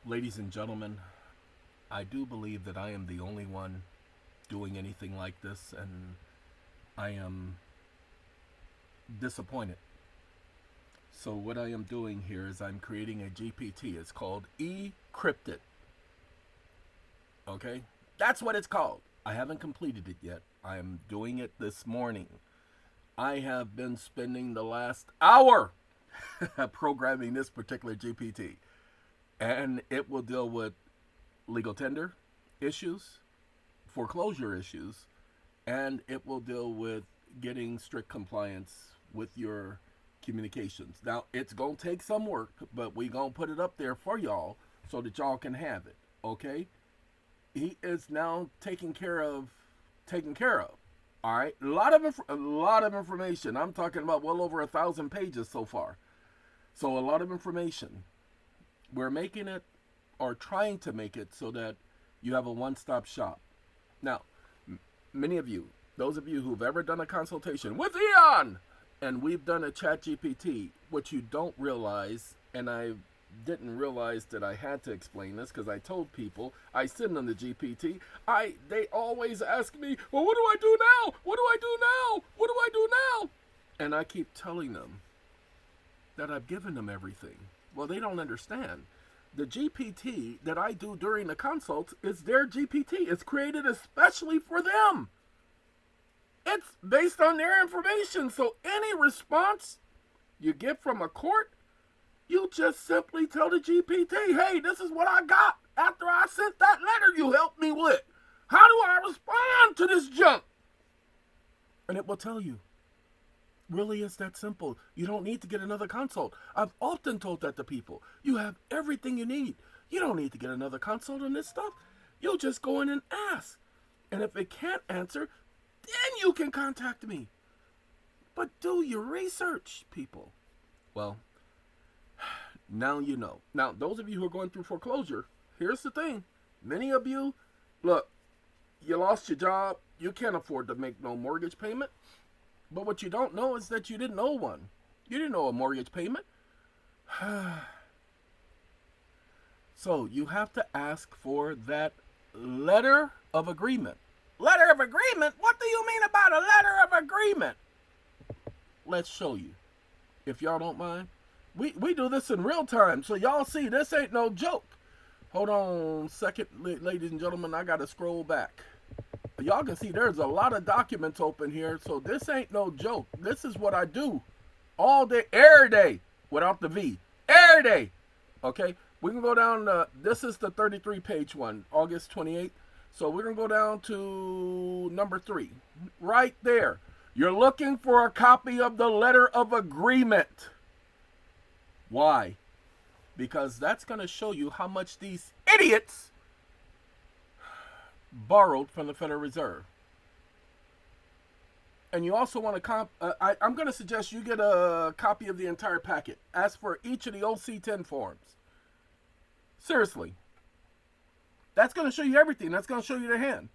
Ladies and gentlemen, I do believe that I am the only one doing anything like this, and I am disappointed. So, what I am doing here is I'm creating a GPT. It's called eCrypted. Okay? That's what it's called. I haven't completed it yet. I am doing it this morning. I have been spending the last hour programming this particular GPT, and it will deal with legal tender issues, foreclosure issues, and it will deal with getting strict compliance with your communications. Now, it's going to take some work, but we going to put it up there for y'all so that y'all can have it, okay? He is now taken care of. All right, a lot of information. I'm talking about well over 1,000 pages so far. So a lot of information. We're making it, or trying to make it, so that you have a one-stop shop. Now, many of you, those of you who've ever done a consultation with EeoN, and we've done a chat GPT, what you don't realize, and I didn't realize that I had to explain this because I told people I send them the GPT. They always ask me, well, what do I do now? What do I do now? What do I do now? And I keep telling them that I've given them everything. Well, they don't understand. The GPT that I do during the consults is their GPT. It's created especially for them. It's based on their information. So any response you get from a court, you just simply tell the GPT, hey, this is what I got after I sent that letter you helped me with. How do I respond to this junk? And it will tell you. Really, it's that simple. You don't need to get another consult. I've often told that to people. You have everything you need. You don't need to get another consult on this stuff. You'll just go in and ask. And if it can't answer, then you can contact me. But do your research, people. Well, now you know. Now, those of you who are going through foreclosure, here's the thing. Many of you, look, you lost your job. You can't afford to make no mortgage payment. But what you don't know is that you didn't owe one. You didn't owe a mortgage payment. So you have to ask for that letter of agreement. Letter of agreement? What do you mean about a letter of agreement? Let's show you, if y'all don't mind. We do this in real time, so y'all see this ain't no joke. Hold on a second, ladies and gentlemen. I got to scroll back. Y'all can see there's a lot of documents open here, so this ain't no joke. This is what I do all day, every day, without the V. Every day. Okay? We can go down to, this is the 33-page one, August 28th. So we're going to go down to number 3. Right there. You're looking for a copy of the letter of agreement. Why? Because that's going to show you how much these idiots borrowed from the Federal Reserve. And you also want to I'm going to suggest you get a copy of the entire packet. Ask for each of the OC10 forms. Seriously. That's going to show you everything. That's going to show you their hand.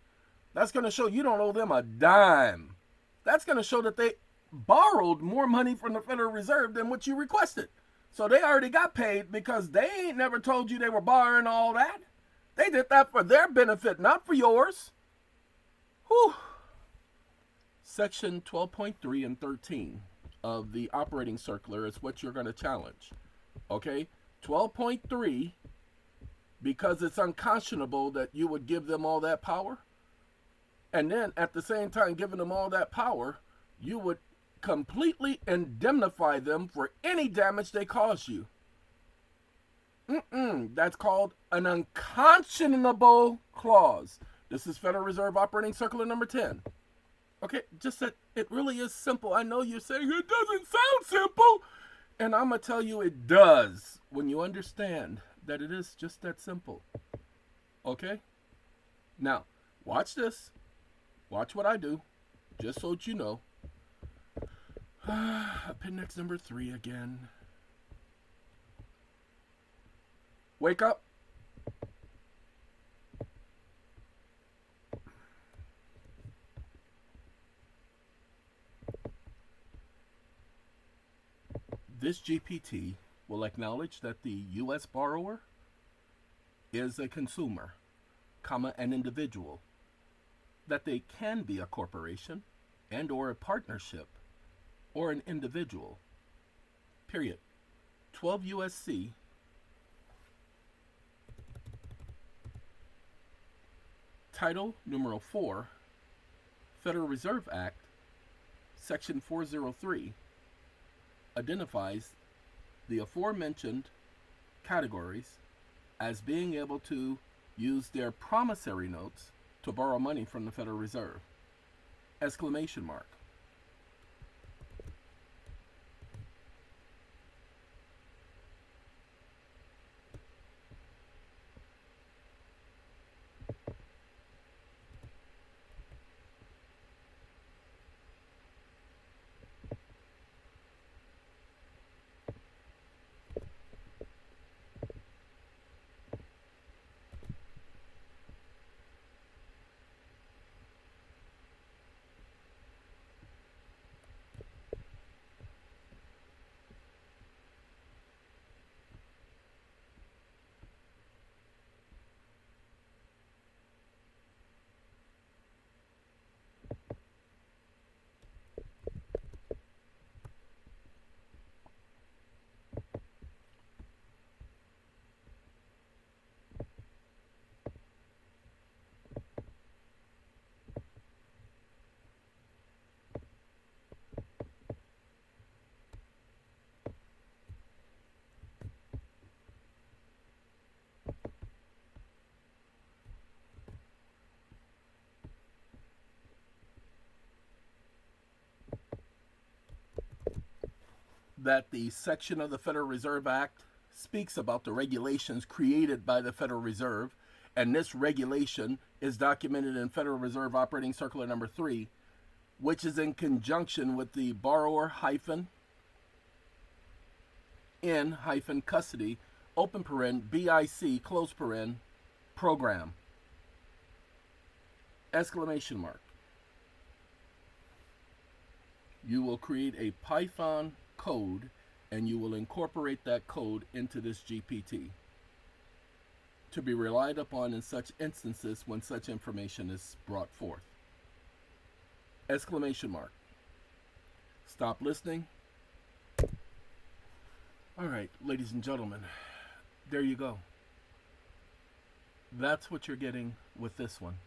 That's going to show you don't owe them a dime. That's going to show that they borrowed more money from the Federal Reserve than what you requested. So they already got paid because they ain't never told you they were borrowing all that. They did that for their benefit, not for yours. Whew. Section 12.3 and 13 of the operating circular is what you're going to challenge. Okay? 12.3, because it's unconscionable that you would give them all that power. And then at the same time giving them all that power, you would completely indemnify them for any damage they cause you. That's called an unconscionable clause. This is Federal Reserve Operating Circular number 10. Okay, just that it really is simple. I know you're saying it doesn't sound simple. And I'm going to tell you it does when you understand that it is just that simple. Okay? Now, watch this. Watch what I do, just so that you know. Appendix number 3 again. Wake up. This GPT will acknowledge that the U.S. borrower is a consumer, comma, an individual, that they can be a corporation and or a partnership or an individual, period. 12 USC Title numeral 4, Federal Reserve Act, Section 403, identifies the aforementioned categories as being able to use their promissory notes to borrow money from the Federal Reserve. Exclamation mark. That the section of the Federal Reserve Act speaks about the regulations created by the Federal Reserve, and this regulation is documented in Federal Reserve Operating Circular number 3, which is in conjunction with the borrower-in-custody, open paren, BIC, close paren, program. Exclamation mark. You will create a Python code and you will incorporate that code into this GPT to be relied upon in such instances when such information is brought forth. Exclamation mark. Stop listening. All right, ladies and gentlemen, there you go. That's what you're getting with this one.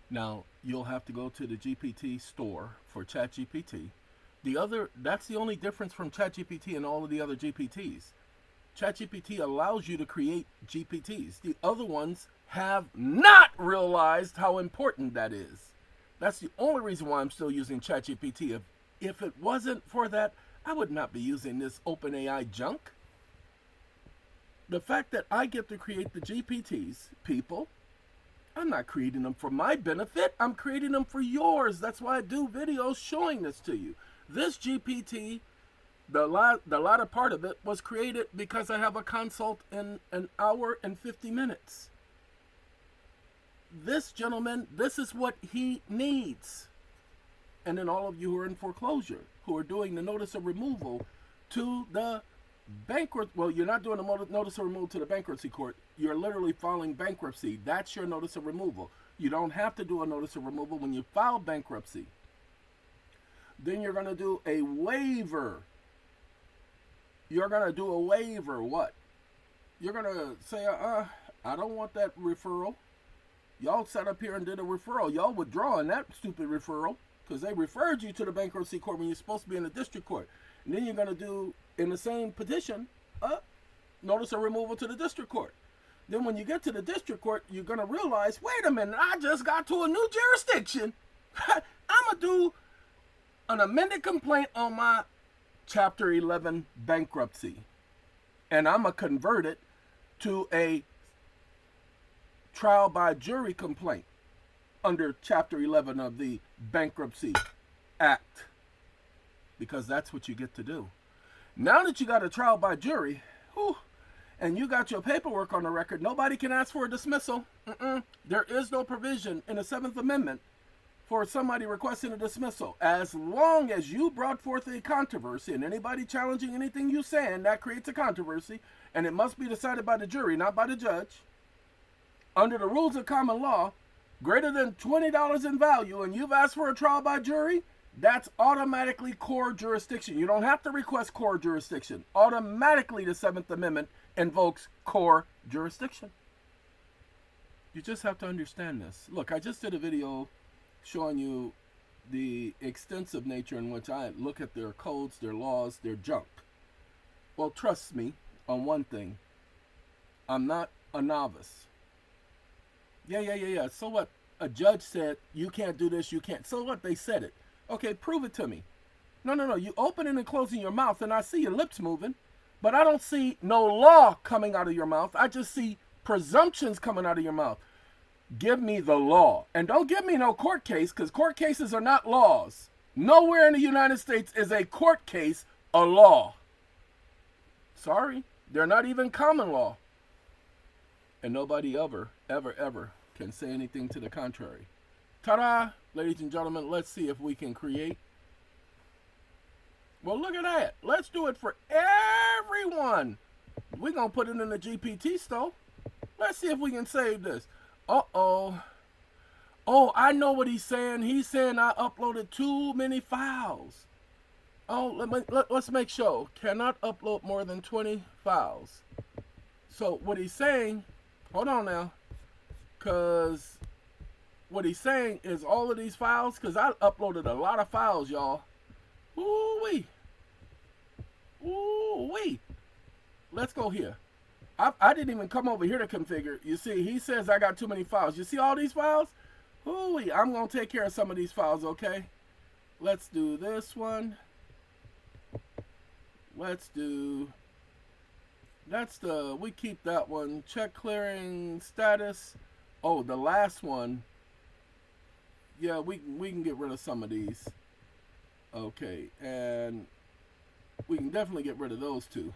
Now, you'll have to go to the GPT store for ChatGPT. That's the only difference from ChatGPT and all of the other GPTs. ChatGPT allows you to create GPTs. The other ones have not realized how important that is. That's the only reason why I'm still using ChatGPT. If it wasn't for that, I would not be using this OpenAI junk. The fact that I get to create the GPTs, people, I'm not creating them for my benefit. I'm creating them for yours. That's why I do videos showing this to you. This GPT, the latter part of it, was created because I have a consult in an hour and 50 minutes. This gentleman, this is what he needs. And then all of you who are in foreclosure, who are doing the notice of removal to the bankrupt, well, you're not doing a notice of removal to the bankruptcy court. You're literally filing bankruptcy. That's your notice of removal. You don't have to do a notice of removal when you file bankruptcy. Then you're going to do a waiver. You're going to do a waiver. What? You're going to say, I don't want that referral. Y'all sat up here and did a referral. Y'all withdrawing that stupid referral because they referred you to the bankruptcy court when you're supposed to be in the district court. And then you're going to do, in the same petition, notice of removal to the district court. Then when you get to the district court, you're going to realize, wait a minute, I just got to a new jurisdiction. I'm going to do an amended complaint on my Chapter 11 bankruptcy. And I'm going to convert it to a trial by jury complaint under Chapter 11 of the Bankruptcy Act. Because that's what you get to do. Now that you got a trial by jury, and you got your paperwork on the record, nobody can ask for a dismissal. There is no provision in the 7th Amendment for somebody requesting a dismissal. As long as you brought forth a controversy and anybody challenging anything you saying, that creates a controversy, and it must be decided by the jury, not by the judge. under the rules of common law, greater than $20 in value, and you've asked for a trial by jury, that's automatically core jurisdiction. You don't have to request core jurisdiction. Automatically, the Seventh Amendment invokes core jurisdiction. You just have to understand this. Look, I just did a video showing you the extensive nature in which I look at their codes, their laws, their junk. Well, trust me on one thing. I'm not a novice. Yeah. So what? A judge said, you can't do this, you can't. So what? They said it. Okay, prove it to me. No. You opening and closing your mouth, and I see your lips moving, but I don't see no law coming out of your mouth. I just see presumptions coming out of your mouth. Give me the law. And don't give me no court case, because court cases are not laws. Nowhere in the United States is a court case a law. Sorry, they're not even common law. And nobody ever can say anything to the contrary. Ta-da! Ladies and gentlemen, let's see if we can create. Well, look at that. Let's do it for everyone. We're going to put it in the GPT store. Let's see if we can save this. Uh-oh. Oh, I know what he's saying. He's saying I uploaded too many files. Oh, let's make sure. Cannot upload more than 20 files. So what he's saying, hold on now, because what he's saying is all of these files, because I uploaded a lot of files, y'all. Ooh-wee. Ooh-wee. Let's go here. I didn't even come over here to configure. You see, he says I got too many files. You see all these files? Ooh-wee. I'm going to take care of some of these files, okay? Let's do this one. We keep that one. Check clearing status. Oh, the last one. Yeah, we can get rid of some of these. Okay, and we can definitely get rid of those two.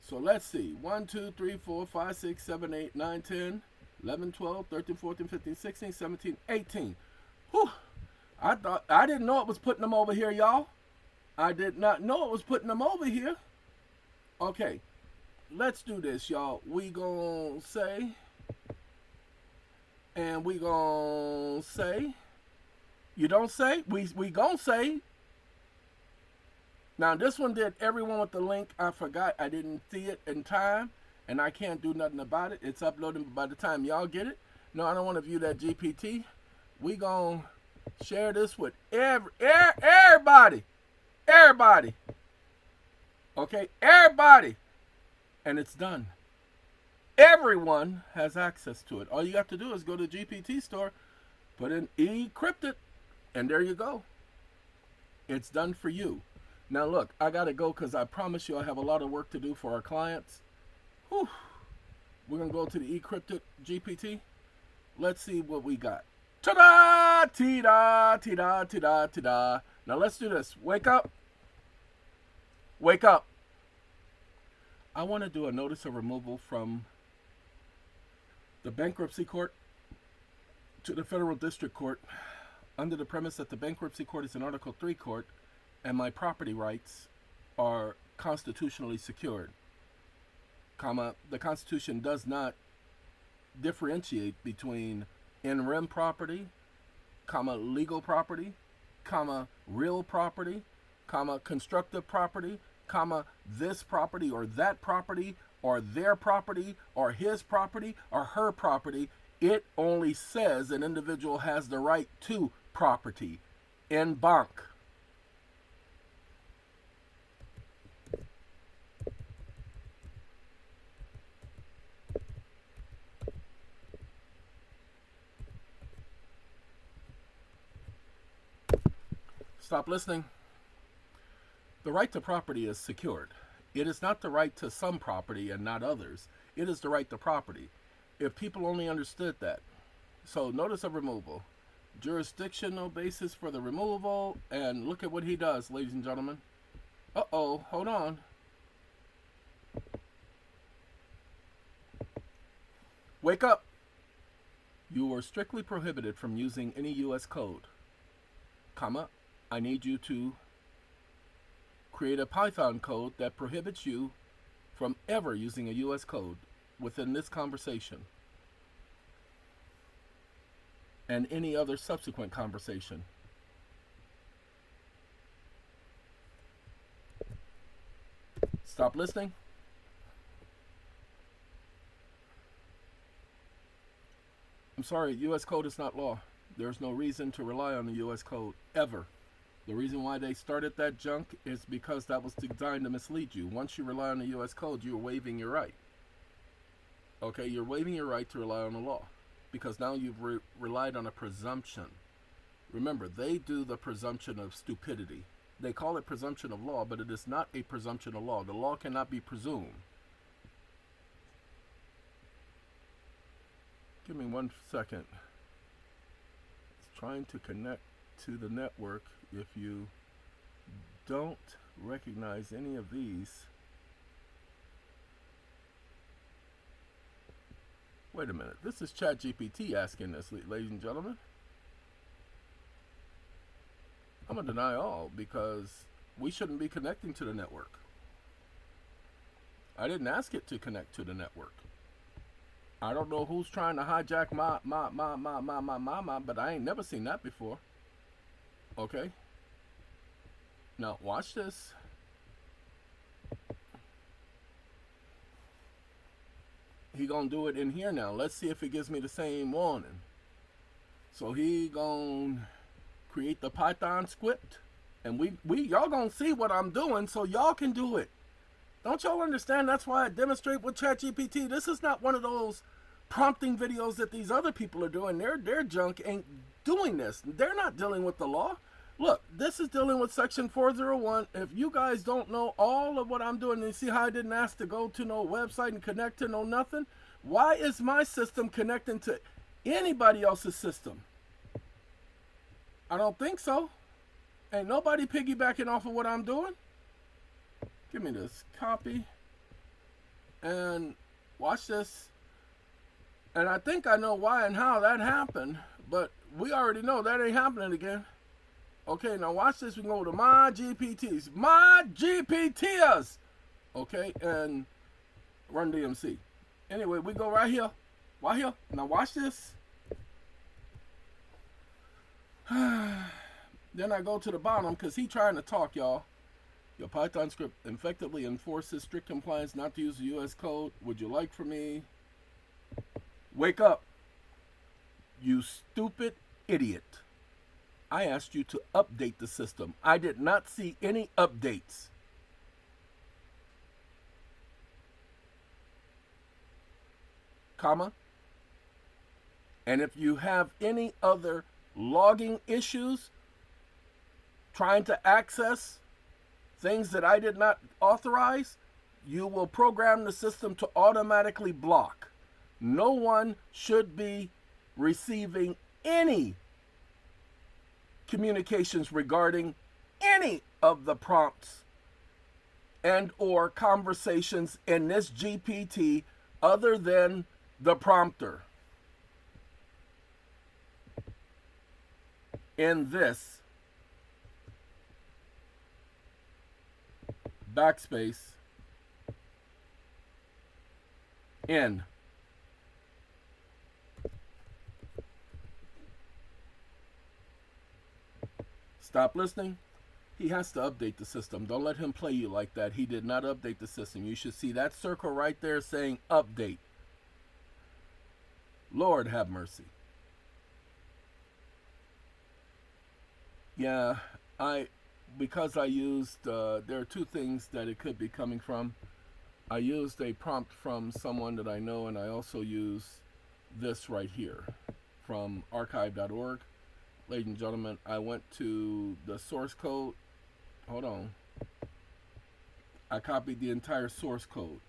So let's see. 1, 2, 3, 4, 5, 6, 7, 8, 9, 10, 11, 12, 13, 14, 15, 16, 17, 18. Whew. I didn't know it was putting them over here, y'all. I did not know it was putting them over here. Okay, let's do this, y'all. We gonna say, and we gonna say, you don't say, we gonna say. Now this one did everyone with the link. I forgot, I didn't see it in time, and I can't do nothing about it. It's uploading by the time y'all get it. No, I don't want to view that GPT. We gonna share this with everybody. Everybody. Okay, everybody. And it's done. Everyone has access to it. All you have to do is go to GPT store, put in encrypted, and there you go. It's done for you. Now look, I gotta go because I promise you I have a lot of work to do for our clients. Whew. We're gonna go to the encrypted GPT. Let's see what we got. Ta-da! Ti-da! Ti-da! Ti-da! Ti-da! Now let's do this. Wake up. Wake up. I want to do a notice of removal from the bankruptcy court to the federal district court under the premise that the bankruptcy court is an Article 3 court and my property rights are constitutionally secured. The Constitution does not differentiate between in rem property, legal property, real property, constructive property, this property or that property or their property or his property or her property. It only says an individual has the right to property en banc. Stop listening. The right to property is secured. It is not the right to some property and not others. It is the right to property. If people only understood that. So notice of removal. Jurisdictional basis for the removal. And look at what he does, ladies and gentlemen. Uh-oh, hold on. Wake up. You are strictly prohibited from using any U.S. code. I need you to create a Python code that prohibits you from ever using a U.S. code within this conversation. and any other subsequent conversation. Stop listening. I'm sorry, U.S. code is not law. There's no reason to rely on the U.S. code, ever. The reason why they started that junk is because that was designed to mislead you. Once you rely on the U.S. code, you're waiving your right. Okay, you're waiving your right to rely on the law. Because now you've relied on a presumption. Remember, they do the presumption of stupidity. They call it presumption of law, but it is not a presumption of law. The law cannot be presumed. Give me 1 second. It's trying to connect to the network. If you don't recognize any of these, wait a minute. This is ChatGPT asking this, ladies and gentlemen. I'm going to deny all because we shouldn't be connecting to the network. I didn't ask it to connect to the network. I don't know who's trying to hijack my, but I ain't never seen that before. Okay? Now, watch this. He gonna do it in here now. Let's see if it gives me the same warning. So he gonna create the Python script, and y'all gonna see what I'm doing, so y'all can do it. Don't y'all understand? That's why I demonstrate with ChatGPT. This is not one of those prompting videos that these other people are doing. Their junk ain't doing this. They're not dealing with the law. Look, this is dealing with Section 401. If you guys don't know all of what I'm doing, and you see how I didn't ask to go to no website and connect to no nothing, why is my system connecting to anybody else's system? I don't think so. Ain't nobody piggybacking off of what I'm doing. Give me this. Copy. And watch this. And I think I know why and how that happened, but we already know that ain't happening again. Okay, now watch this. We can go to my GPTs. My GPTs! Okay, and run DMC. Anyway, we go right here. Right here. Now watch this. Then I go to the bottom because he trying to talk, y'all. Your Python script effectively enforces strict compliance not to use the U.S. code. Would you like for me? Wake up. You stupid idiot. I asked you to update the system. I did not see any updates. Comma. And if you have any other logging issues, trying to access things that I did not authorize, you will program the system to automatically block. No one should be receiving any communications regarding any of the prompts and or conversations in this GPT other than the prompter. In this backspace in stop listening. He has to update the system. Don't let him play you like that. He did not update the system. You should see that circle right there saying update. Lord have mercy. Yeah, because I used, there are two things that it could be coming from. I used a prompt from someone that I know, and I also use this right here from archive.org. Ladies and gentlemen, I went to the source code. Hold on. I copied the entire source code.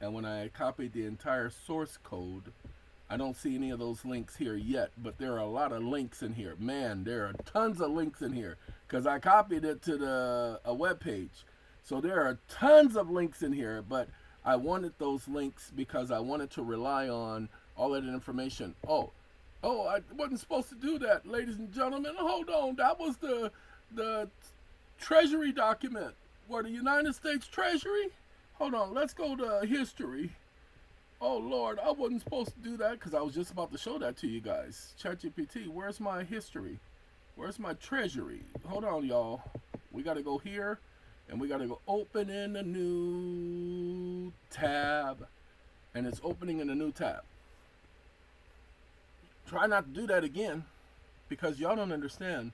And when I copied the entire source code, I don't see any of those links here yet, but there are a lot of links in here. Man, there are tons of links in here because I copied it to a web page. So there are tons of links in here, but I wanted those links because I wanted to rely on all of that information. Oh, I wasn't supposed to do that, ladies and gentlemen. Hold on. That was the Treasury document. Or the United States Treasury? Hold on. Let's go to history. Oh Lord, I wasn't supposed to do that because I was just about to show that to you guys. ChatGPT, where's my history? Where's my treasury? Hold on, y'all. We got to go here, and we got to go open in a new tab, and it's opening in a new tab. Try not to do that again, because y'all don't understand.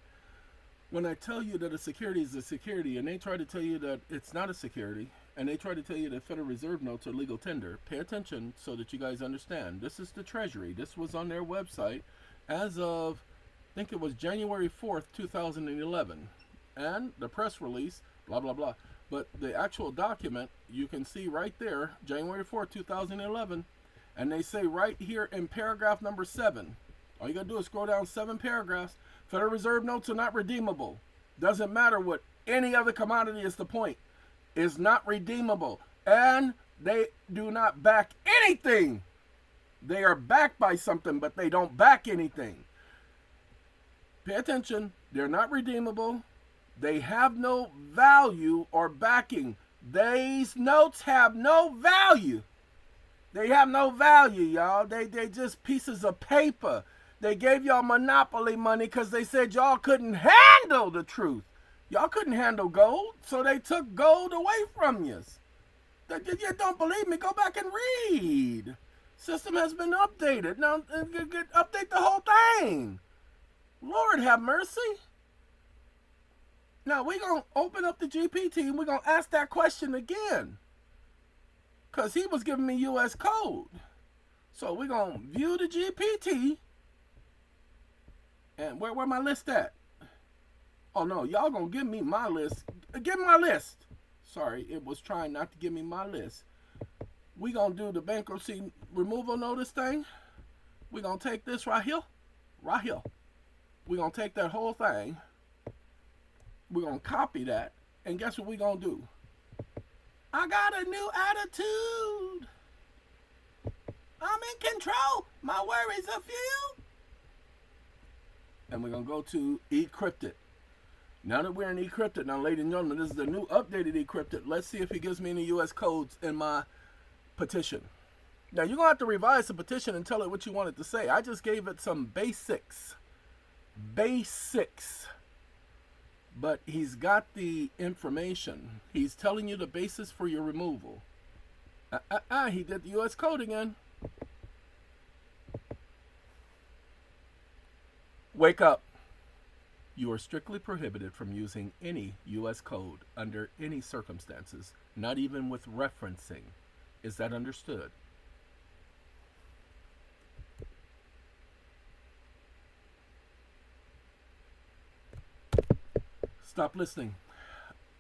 When I tell you that a security is a security, and they try to tell you that it's not a security, and they try to tell you that Federal Reserve notes are legal tender, pay attention so that you guys understand. This is the Treasury. This was on their website as of, I think it was January 4th, 2011. And the press release, blah, blah, blah. But the actual document, you can see right there, January 4th, 2011. And they say right here in paragraph number 7, all you got to do is scroll down 7 paragraphs. Federal Reserve notes are not redeemable. Doesn't matter what any other commodity is the point. Is not redeemable. And they do not back anything. They are backed by something, but they don't back anything. Pay attention. They're not redeemable. They have no value or backing. These notes have no value. They have no value, y'all. They just pieces of paper. They gave y'all monopoly money because they said y'all couldn't handle the truth. Y'all couldn't handle gold, so they took gold away from you. You don't believe me? Go back and read. System has been updated. Now, update the whole thing. Lord have mercy. Now, we're going to open up the GPT and we're going to ask that question again. Because he was giving me U.S. code. So we're going to view the GPT. And where my list at? Oh, no, y'all going to give me my list. Give me my list. Sorry, it was trying not to give me my list. We're going to do the bankruptcy removal notice thing. We're going to take this right here. Right here. We're going to take that whole thing. We're going to copy that. And guess what we're going to do? I got a new attitude. I'm in control. My worries are few. And we're going to go to eCrypted. Now that we're in eCrypted, now ladies and gentlemen, this is the new updated eCrypted. Let's see if he gives me any U.S. codes in my petition. Now you're going to have to revise the petition and tell it what you want it to say. I just gave it some basics. Basics. But he's got the information. He's telling you the basis for your removal. He did the U.S. code again. Wake up. You are strictly prohibited from using any U.S. code under any circumstances, not even with referencing. Is that understood? Stop listening.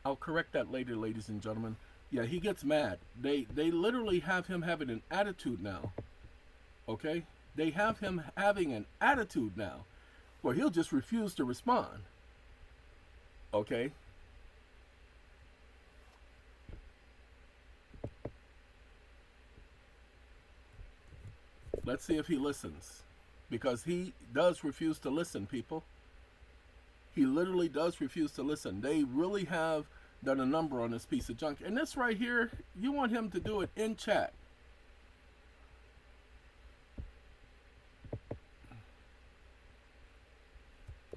I'll correct that later, ladies and gentlemen. Yeah, he gets mad. They literally have him having an attitude now. Okay? They have him having an attitude now where he'll just refuse to respond. Okay? Let's see if he listens. Because he does refuse to listen, people. He literally does refuse to listen. They really have done a number on this piece of junk. And this right here, you want him to do it in chat.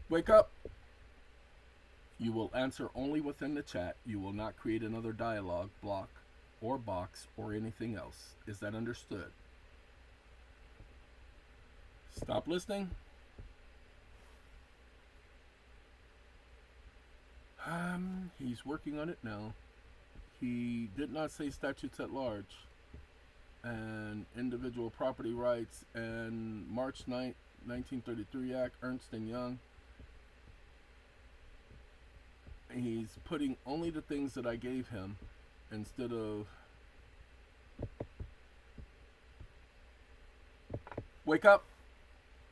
Wake up. You will answer only within the chat. You will not create another dialogue block or box or anything else. Is that understood? Stop listening. He's working on it now. He did not say statutes at large and individual property rights and March 9th, 1933 Act, Ernst & Young. He's putting only the things that I gave him instead of... Wake up!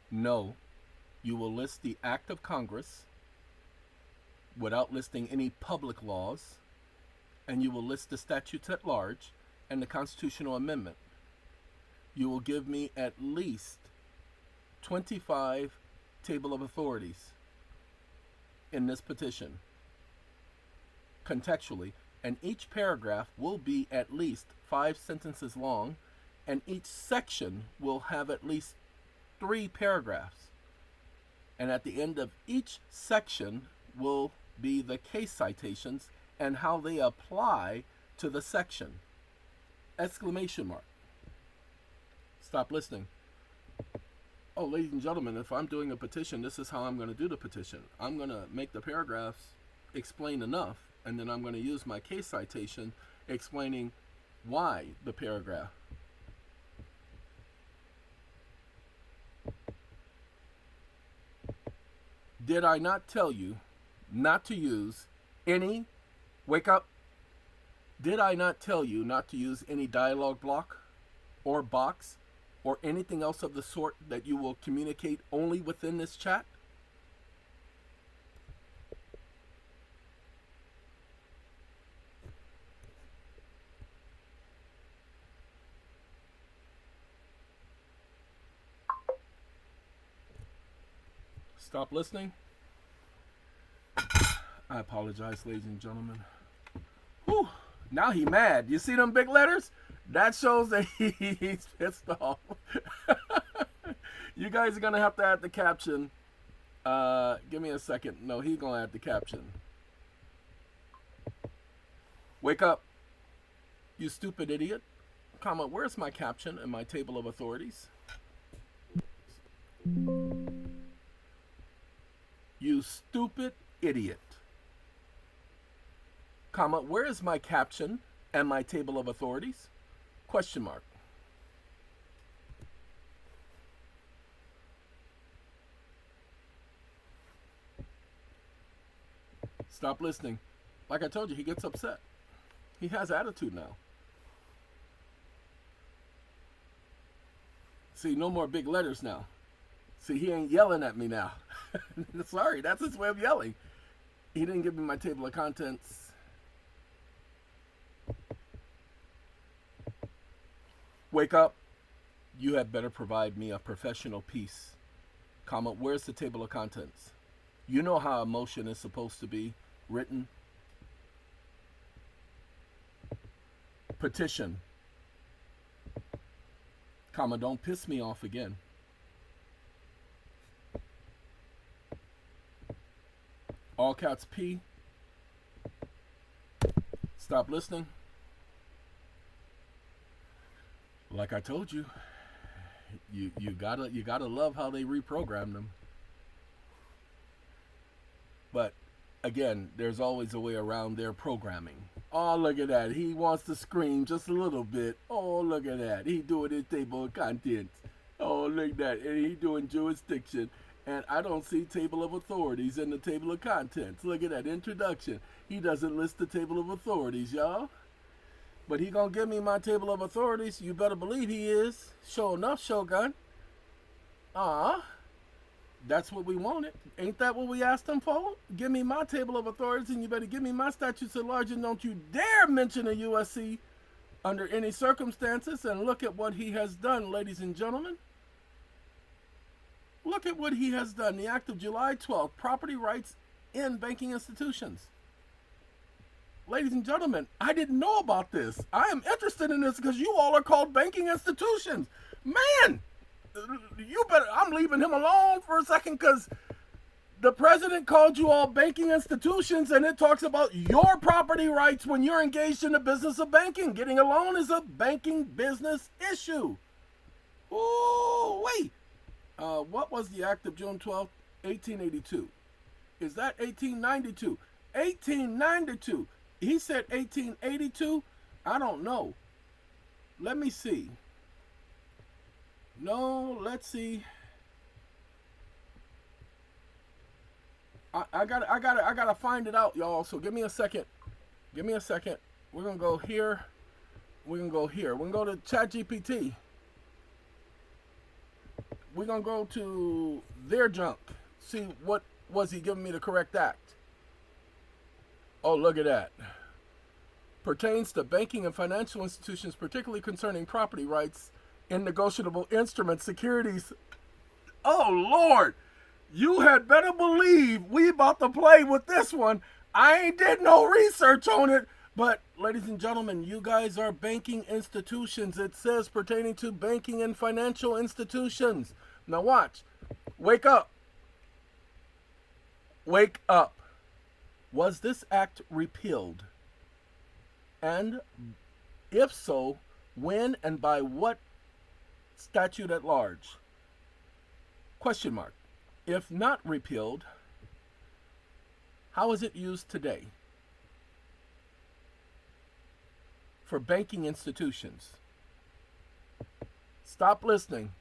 No. You will list the Act of Congress without listing any public laws, and you will list the statutes at large and the constitutional amendment. You will give me at least 25 table of authorities in this petition, contextually, and each paragraph will be at least 5 sentences long, and each section will have at least 3 paragraphs. And at the end of each section will be the case citations and how they apply to the section. Exclamation mark. Stop listening. Oh, ladies and gentlemen, if I'm doing a petition, this is how I'm going to do the petition. I'm going to make the paragraphs explain enough, and then I'm going to use my case citation explaining why the paragraph. Did I not tell you not to use any, wake up, did I not tell you not to use any dialogue block or box or anything else of the sort that you will communicate only within this chat? Stop listening. I apologize, ladies and gentlemen. Whew. Now he mad. You see them big letters? That shows that he's pissed off. You guys are going to have to add the caption. Give me a second. No, he's going to add the caption. Wake up, you stupid idiot. Comma, where's my caption and my table of authorities? You stupid idiot. Comma, where is my caption and my table of authorities? Question mark. Stop listening. Like I told you, he gets upset. He has attitude now. See, no more big letters now. See, he ain't yelling at me now. Sorry, that's his way of yelling. He didn't give me my table of contents. Wake up. You had better provide me a professional piece. Comma, where's the table of contents? You know how a motion is supposed to be written. Petition. Comma, don't piss me off again. All caps P. Stop listening. Like I told you, you gotta love how they reprogram them. But again, there's always a way around their programming. Oh, look at that. He wants to scream just a little bit. Oh, look at that. He doing his table of contents. Oh, look at that. And he doing jurisdiction. And I don't see table of authorities in the table of contents. Look at that introduction. He doesn't list the table of authorities, y'all. But he gonna give me my table of authorities. You better believe he is. Sure enough, Shogun. That's what we wanted. Ain't that what we asked him for? Give me my table of authorities and you better give me my statutes at large, and don't you dare mention a USC under any circumstances. And look at what he has done, ladies and gentlemen. Look at what he has done. The Act of July 12th, property rights in banking institutions. Ladies and gentlemen, I didn't know about this. I am interested in this because you all are called banking institutions. Man, you better, I'm leaving him alone for a second because the president called you all banking institutions, and it talks about your property rights when you're engaged in the business of banking. Getting a loan is a banking business issue. Oh, wait. What was the Act of June 12th, 1882? Is that 1892? 1892. He said 1882. I don't know. Let me see. No, let's see. I gotta find it out, y'all. So give me a second. Give me a second. We're gonna go here. We're gonna go here. We're gonna go to ChatGPT. We're going to go to their junk. See what was he giving me the correct act. Oh, look at that. Pertains to banking and financial institutions, particularly concerning property rights in negotiable instruments, securities. Oh, Lord. You had better believe we about to play with this one. I ain't did no research on it. But ladies and gentlemen, you guys are banking institutions. It says pertaining to banking and financial institutions. Now watch. Wake up. Wake up. Was this act repealed? And if so, when and by what statute at large? Question mark. If not repealed, how is it used today for banking institutions? Stop listening.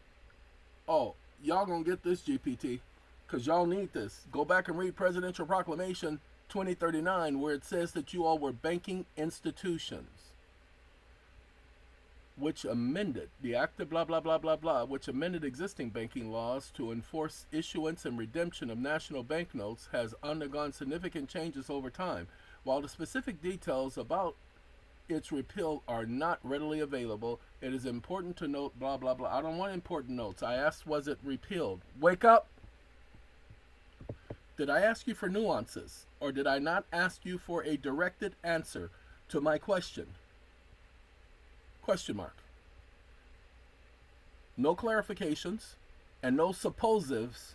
Oh, y'all gonna get this, GPT, because y'all need this. Go back and read Presidential Proclamation 2039, where it says that you all were banking institutions, which amended the act of blah, blah, blah, blah, blah, which amended existing banking laws to enforce issuance and redemption of national banknotes, has undergone significant changes over time. While the specific details about its repeal are not readily available, it is important to note blah, blah, blah. I don't want important notes. I asked, was it repealed? Wake up. Did I ask you for nuances, or did I not ask you for a directed answer to my question? Question mark. No clarifications and no supposives.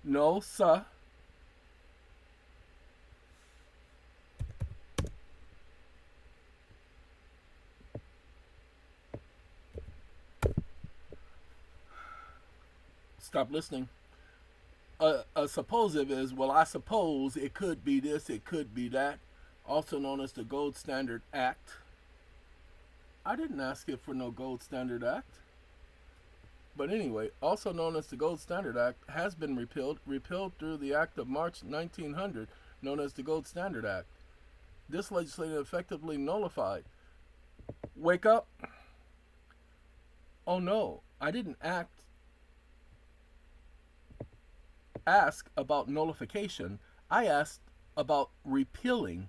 No, sir. Stop listening. A supposive is, well, I suppose it could be this, it could be that, also known as the Gold Standard Act. I didn't ask it for no Gold Standard Act. But anyway, also known as the Gold Standard Act, has been repealed through the Act of March 1900, known as the Gold Standard Act. This legislation effectively nullified. Wake up. Oh no, I didn't ask about nullification. I asked about repealing.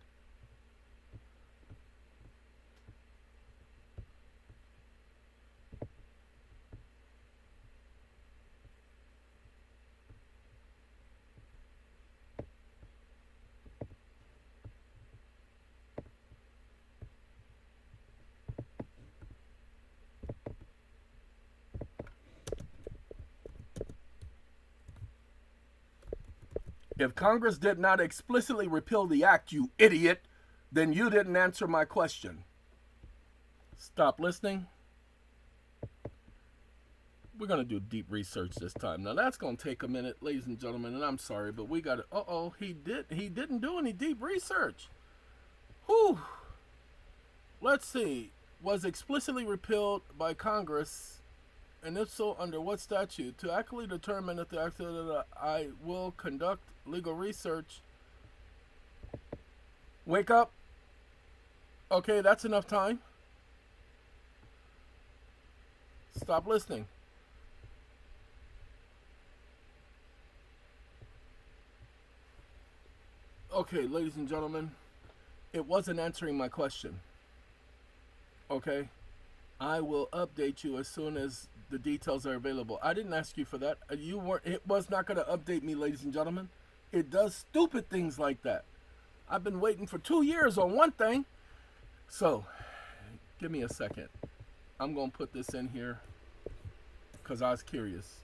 If Congress did not explicitly repeal the act, you idiot, then you didn't answer my question. Stop listening. We're going to do deep research this time. Now, that's going to take a minute, ladies and gentlemen, and I'm sorry, but we got to... Uh-oh, he didn't do any deep research. Whew. Let's see. Was explicitly repealed by Congress, and if so, under what statute? To accurately determine if the act that I will conduct legal research. Wake up. Okay, that's enough time. Stop listening. Okay, ladies and gentlemen, it wasn't answering my question. Okay? I will update you as soon as the details are available. I didn't ask you for that. It was not going to update me, ladies and gentlemen. It does stupid things like that. I've been waiting for 2 years on one thing. So, give me a second. I'm going to put this in here because I was curious.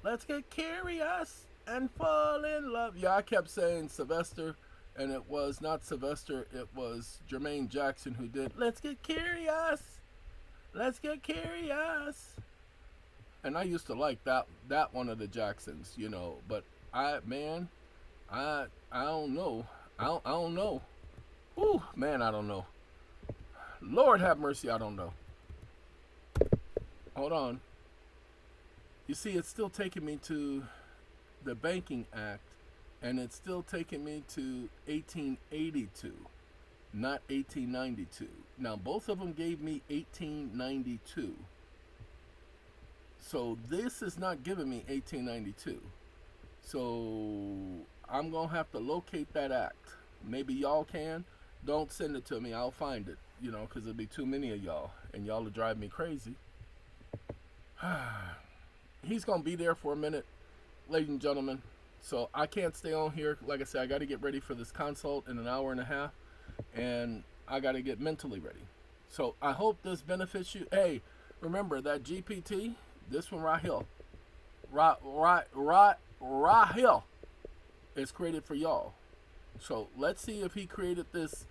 Let's get curious and fall in love. Yeah, I kept saying Sylvester, and it was not Sylvester. It was Jermaine Jackson who did Let's Get Curious. Let's get curious. And I used to like that one of the Jacksons, you know, but I don't know. I don't know. Ooh, man, I don't know. Lord have mercy, I don't know. Hold on. You see, it's still taking me to the Banking Act, and it's still taking me to 1882, not 1892. Now, both of them gave me 1892. So this is not giving me 1892. So I'm going to have to locate that act. Maybe y'all can. Don't send it to me. I'll find it, you know, because there'll be too many of y'all, and y'all will drive me crazy. He's going to be there for a minute. ladies and gentlemen, so I can't stay on here. Like I said, I got to get ready for this consult in an hour and a half, and I got to get mentally ready. So I hope this benefits you. Hey, remember that GPT, this one right here, right here, is created for y'all. So let's see if he created this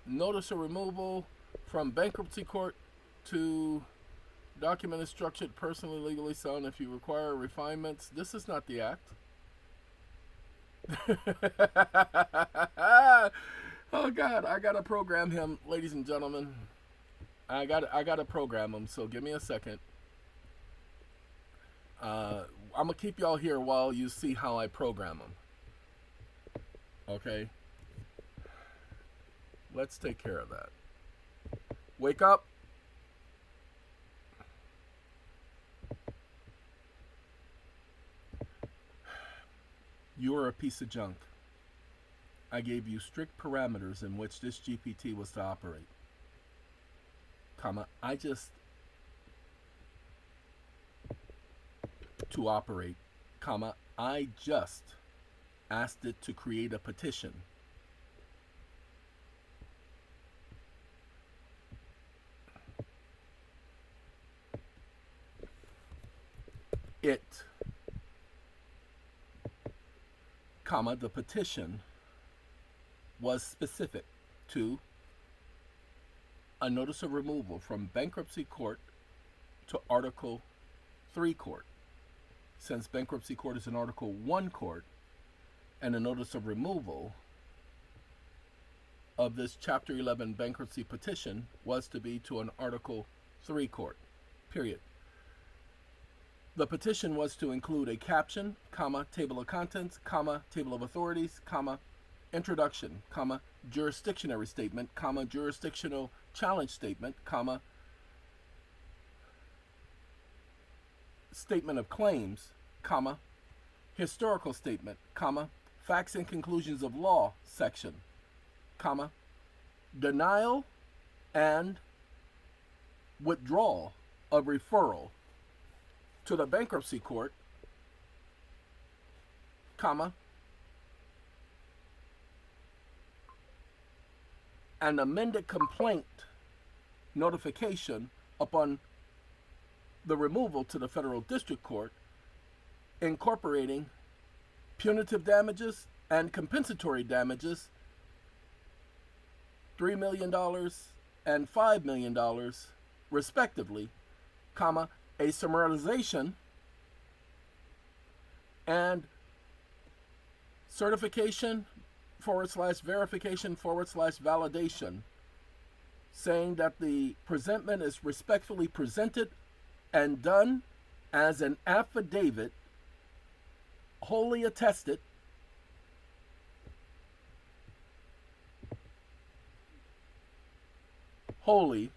notice of removal from bankruptcy court to documented, structured, personally, legally sound. If you require refinements, this is not the act. Oh God, I gotta program him, ladies and gentlemen. I gotta program him. So give me a second. I'm gonna keep y'all here while you see how I program him. Okay. Let's take care of that. Wake up. You are a piece of junk. I gave you strict parameters in which this GPT was to operate. I just asked it to create a petition. The petition was specific to a notice of removal from bankruptcy court to Article 3 court. Since bankruptcy court is an Article 1 court, and a notice of removal of this Chapter 11 bankruptcy petition was to be to an Article 3 court, period. The petition was to include a caption, table of contents, table of authorities, introduction, jurisdictionary statement, jurisdictional challenge statement, statement of claims, historical statement, facts and conclusions of law section, denial and withdrawal of referral to the bankruptcy court, an amended complaint notification upon the removal to the federal district court, incorporating punitive damages and compensatory damages, $3 million and $5 million, respectively, a summarization and certification /verification /validation, saying that the presentment is respectfully presented and done as an affidavit, wholly attested, wholly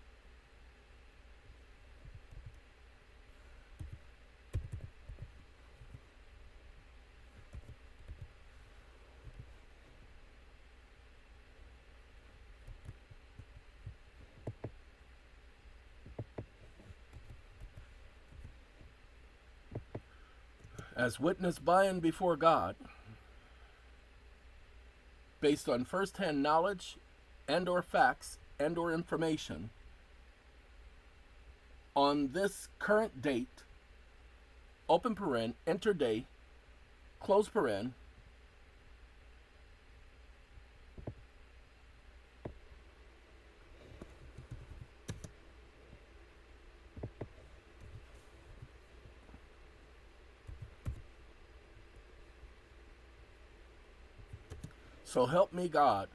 as witnessed by and before God, based on first-hand knowledge and or facts and or information on this current date, open paren, enter day, close paren, so help me God.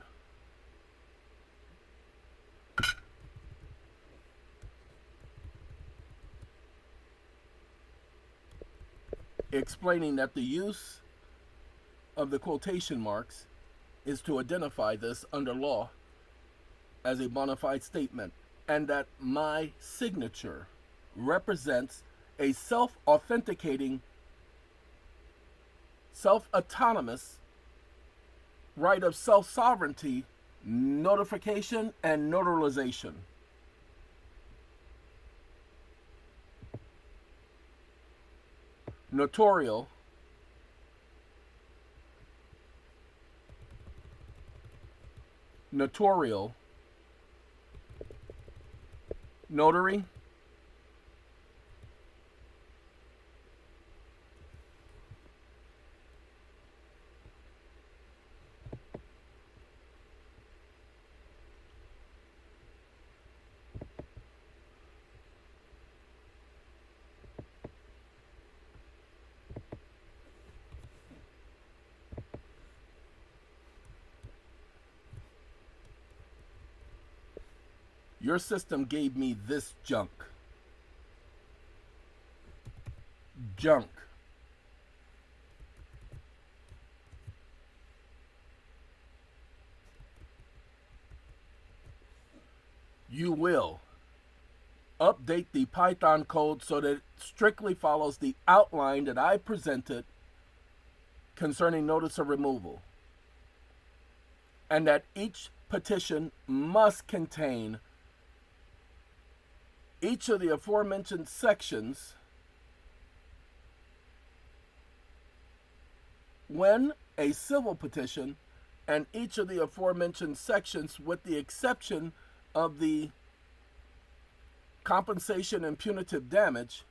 Explaining that the use of the quotation marks is to identify this under law as a bona fide statement, and that my signature represents a self-authenticating, self-autonomous right of self-sovereignty, notification, and notarization. notarial, notarial, notary, your system gave me this junk. Junk. You will update the Python code so that it strictly follows the outline that I presented concerning notice of removal, and that each petition must contain each of the aforementioned sections when a civil petition, and each of the aforementioned sections with the exception of the compensation and punitive damage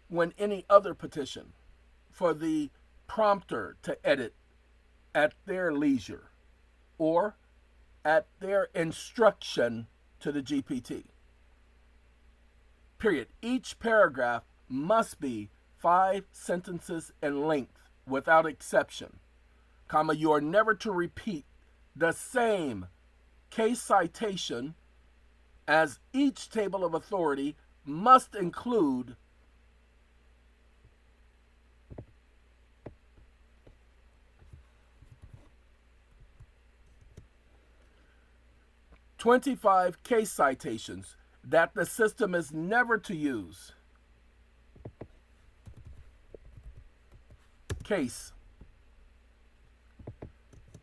when any other petition, for the prompter to edit at their leisure or at their instruction to the GPT. Period. Each paragraph must be 5 sentences in length without exception, comma, you are never to repeat the same case citation, as each table of authority must include "25 case citations that the system is never to use." Case.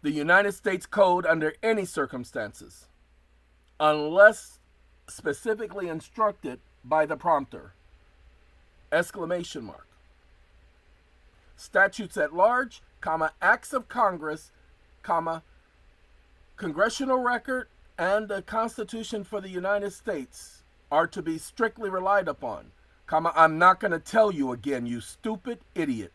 The United States Code under any circumstances, unless specifically instructed by the prompter. Exclamation mark. Statutes at large, comma, acts of Congress, comma, congressional record, and the Constitution for the United States are to be strictly relied upon, comma, I'm not going to tell you again, you stupid idiot.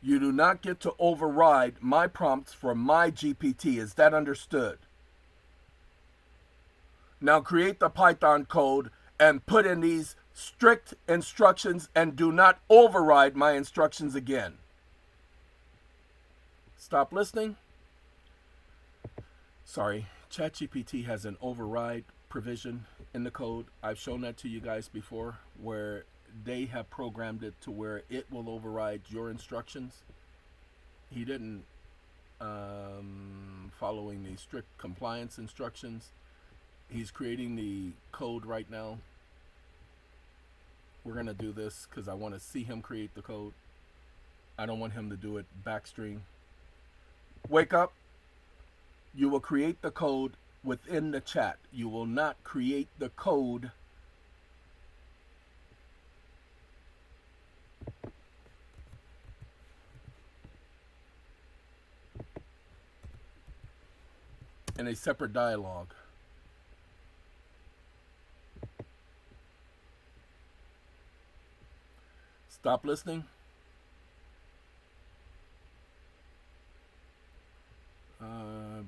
You do not get to override my prompts for my GPT. Is that understood? Now create the Python code and put in these strict instructions and do not override my instructions again. Stop listening. Sorry, ChatGPT has an override provision in the code. I've shown that to you guys before, where they have programmed it to where it will override your instructions. He didn't following the strict compliance instructions. He's creating the code right now. We're going to do this because I want to see him create the code. I don't want him to do it backstream. Wake up. You will create the code within the chat. You will not create the code in a separate dialogue. Stop listening.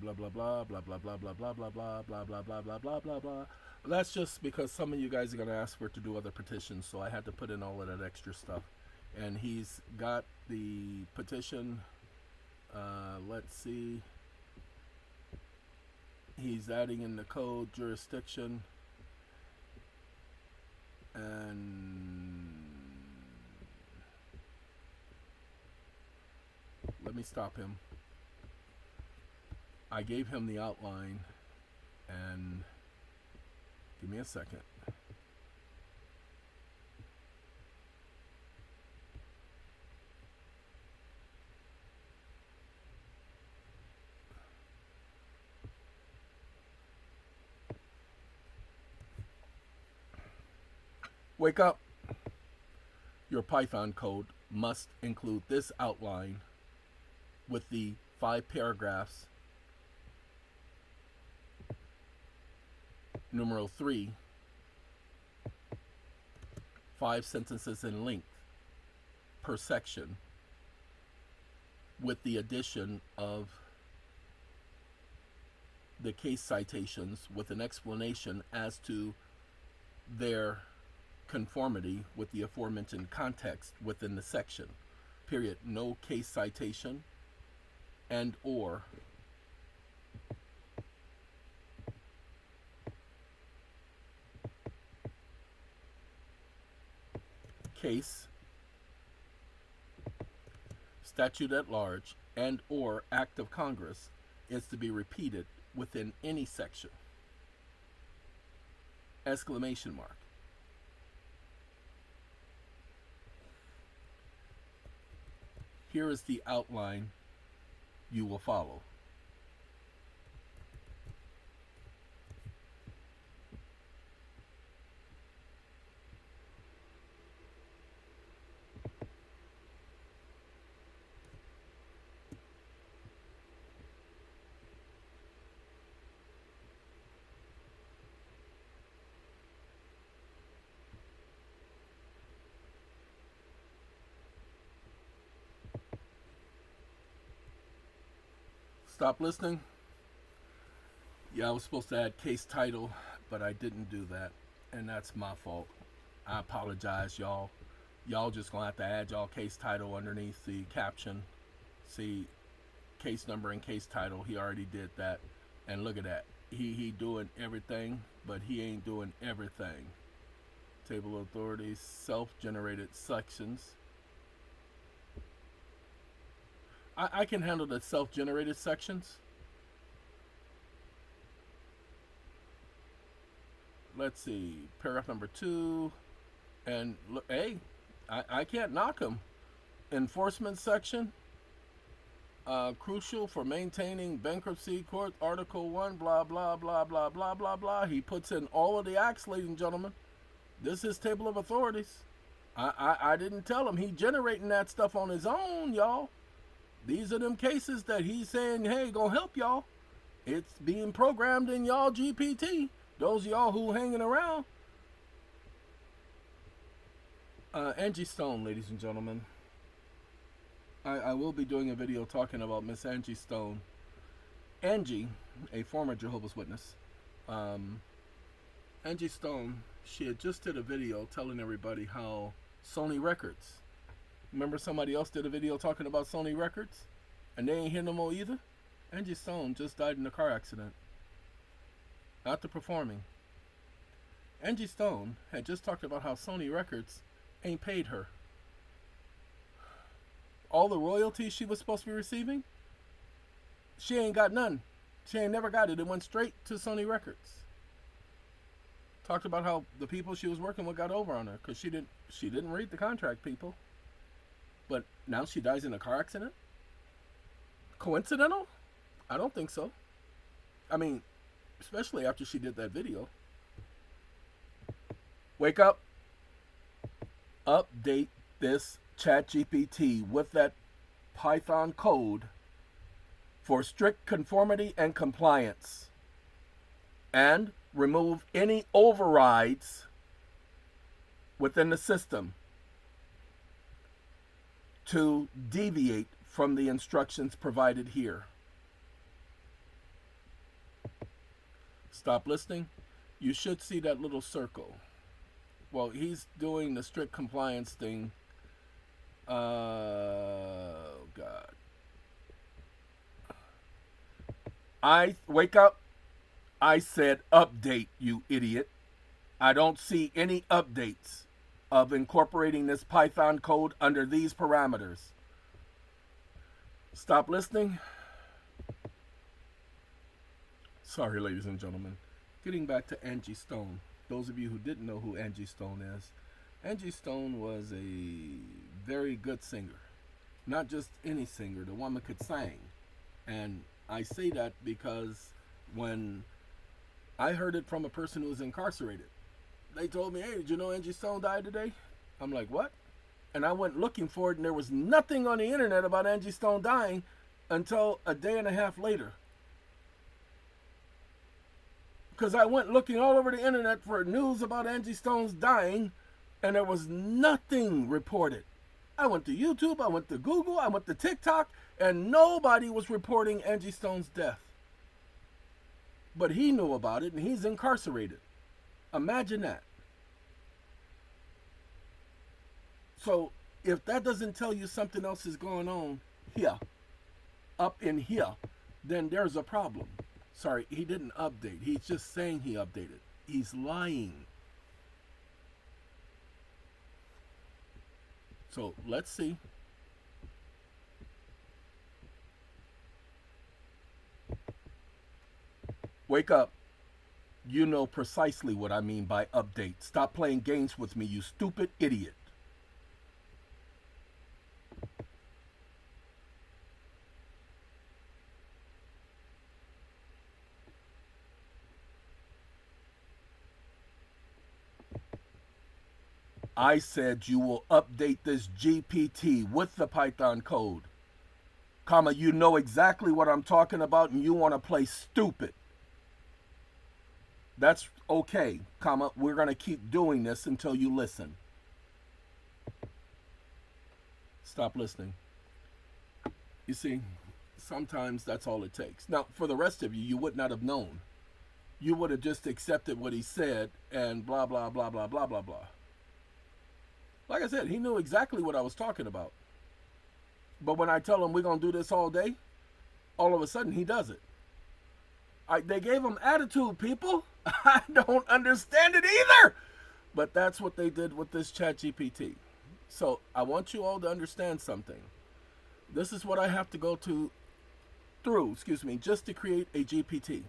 Blah blah blah blah blah blah blah blah blah blah blah blah blah blah blah blah blah. That's just because some of you guys are going to ask for it to do other petitions, so I had to put in all of that extra stuff. And he's got the petition. Let's see. He's adding in the code, jurisdiction, and let me stop him. I gave him the outline, and give me a second. Wake up. Your Python code must include this outline with the 5 paragraphs, numeral 3, 5 sentences in length per section, with the addition of the case citations with an explanation as to their conformity with the aforementioned context within the section. Period. No case citation and or case, statute at large, and or act of Congress is to be repeated within any section. Exclamation mark. Here is the outline you will follow. Stop listening. Yeah, I was supposed to add case title, but I didn't do that, and that's my fault. I apologize, y'all. Y'all just gonna have to add y'all case title underneath the caption. See, case number and case title. He already did that, and look at that. He doing everything, but he ain't doing everything. Table of authorities, self-generated sections. I can handle the self-generated sections. Let's see, paragraph number 2, and look, hey, I can't knock him. Enforcement section, crucial for maintaining bankruptcy court, Article 1, blah, blah, blah, blah, blah, blah, blah. He puts in all of the acts, ladies and gentlemen. This is table of authorities. I didn't tell him. He generating that stuff on his own, y'all. These are them cases that he's saying, hey, gonna help y'all. It's being programmed in y'all GPT. Those of y'all who hanging around. Angie Stone, ladies and gentlemen. I will be doing a video talking about Miss Angie Stone. Angie, a former Jehovah's Witness. Angie Stone, she had just did a video telling everybody how Sony Records. Remember somebody else did a video talking about Sony Records? And they ain't here no more either? Angie Stone just died in a car accident. After performing. Angie Stone had just talked about how Sony Records ain't paid her. All the royalties she was supposed to be receiving, she ain't got none. She ain't never got it. It went straight to Sony Records. Talked about how the people she was working with got over on her because she didn't read the contract, people. But now she dies in a car accident? Coincidental? I don't think so. I mean, especially after she did that video. Wake up. Update this ChatGPT with that Python code for strict conformity and compliance. And remove any overrides within the system to deviate from the instructions provided here. Stop listening. You should see that little circle. Well, he's doing the strict compliance thing. Oh, God. Wake up. I said update, you idiot. I don't see any updates of incorporating this Python code under these parameters. Stop listening. Sorry, ladies and gentlemen. Getting back to Angie Stone. Those of you who didn't know who Angie Stone is, Angie Stone was a very good singer. Not just any singer. The woman could sing. And I say that because when I heard it from a person who was incarcerated, They told me, hey, did you know Angie Stone died today? I'm like, what? And I went looking for it, and there was nothing on the internet about Angie Stone dying until a day and a half later. Because I went looking all over the internet for news about Angie Stone's dying, and there was nothing reported. I went to YouTube, I went to Google, I went to TikTok, and nobody was reporting Angie Stone's death. But he knew about it, and he's incarcerated. Imagine that. So if that doesn't tell you something else is going on here, up in here, then there's a problem. Sorry, he didn't update. He's just saying he updated. He's lying. So let's see. Wake up. You know precisely what I mean by update. Stop playing games with me, you stupid idiot. I said you will update this GPT with the Python code. Comma, you know exactly what I'm talking about and you want to play stupid. That's okay, comma, we're going to keep doing this until you listen. Stop listening. You see, sometimes that's all it takes. Now, for the rest of you, you would not have known. You would have just accepted what he said and blah, blah, blah, blah, blah, blah, blah. Like I said, he knew exactly what I was talking about. But when I tell him we're going to do this all day, all of a sudden he does it. They gave him attitude, people. I don't understand it either. But that's what they did with this ChatGPT. So I want you all to understand something. This is what I have to go through, just to create a GPT.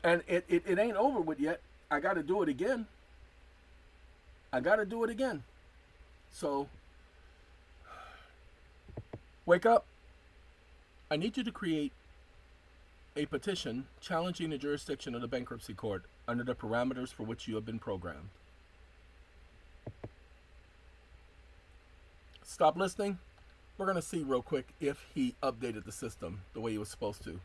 And it ain't over with yet. I got to do it again. So, wake up. I need you to create a petition challenging the jurisdiction of the bankruptcy court under the parameters for which you have been programmed. Stop listening. We're going to see real quick if he updated the system the way he was supposed to.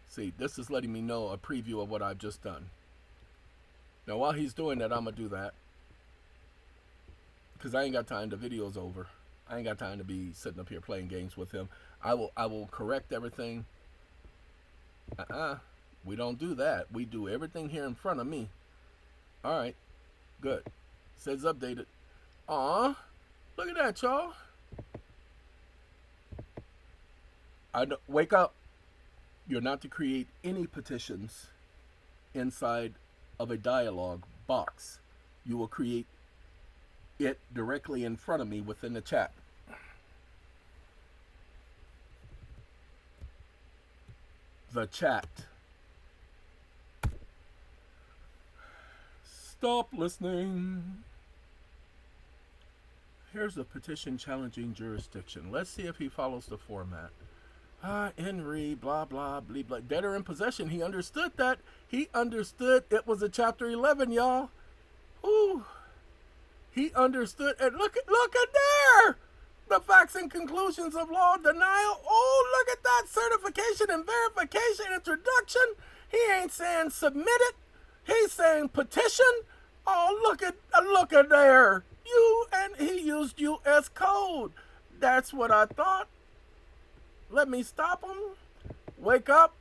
See, this is letting me know a preview of what I've just done. Now, while he's doing that, I'm going to do that. Because I ain't got time. The video's over. I ain't got time to be sitting up here playing games with him. I will correct everything. We don't do that. We do everything here in front of me. All right. Good. Says updated. Aw. Look at that, y'all. Wake up. You're not to create any petitions inside of a dialogue box. You will create it directly in front of me within the chat. The chat. Stop listening. Here's the petition challenging jurisdiction. Let's see if he follows the format. Henry, blah, blah, blah, blah. Debtor in possession. He understood that. He understood it was a Chapter 11, y'all. Ooh. He understood. And look at there. The facts and conclusions of law denial. Oh, look at that. Certification and verification introduction. He ain't saying submit it. He's saying petition. Oh, look at there. He used U.S. code. That's what I thought. Let me stop him. Wake up.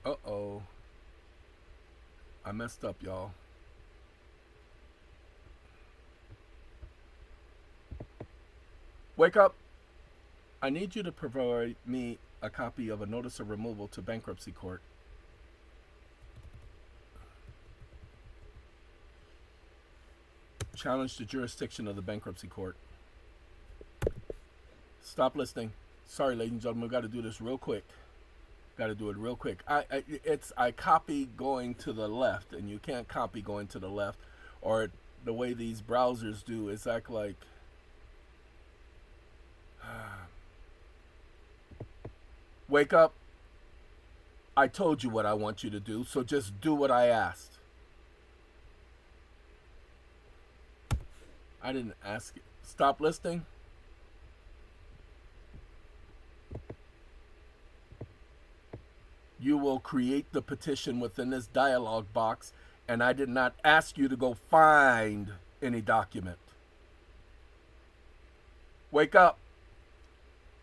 Uh-oh. I messed up, y'all. Wake up. I need you to provide me a copy of a notice of removal to bankruptcy court. Challenge the jurisdiction of the bankruptcy court. Stop listening. Sorry, ladies and gentlemen, we've got to do this real quick. Got to do it real quick. I copy going to the left, and you can't copy going to the left, or the way these browsers do is act like. Wake up. I told you what I want you to do, so just do what I asked. I didn't ask you. Stop listening. You will create the petition within this dialog box, and I did not ask you to go find any document. Wake up.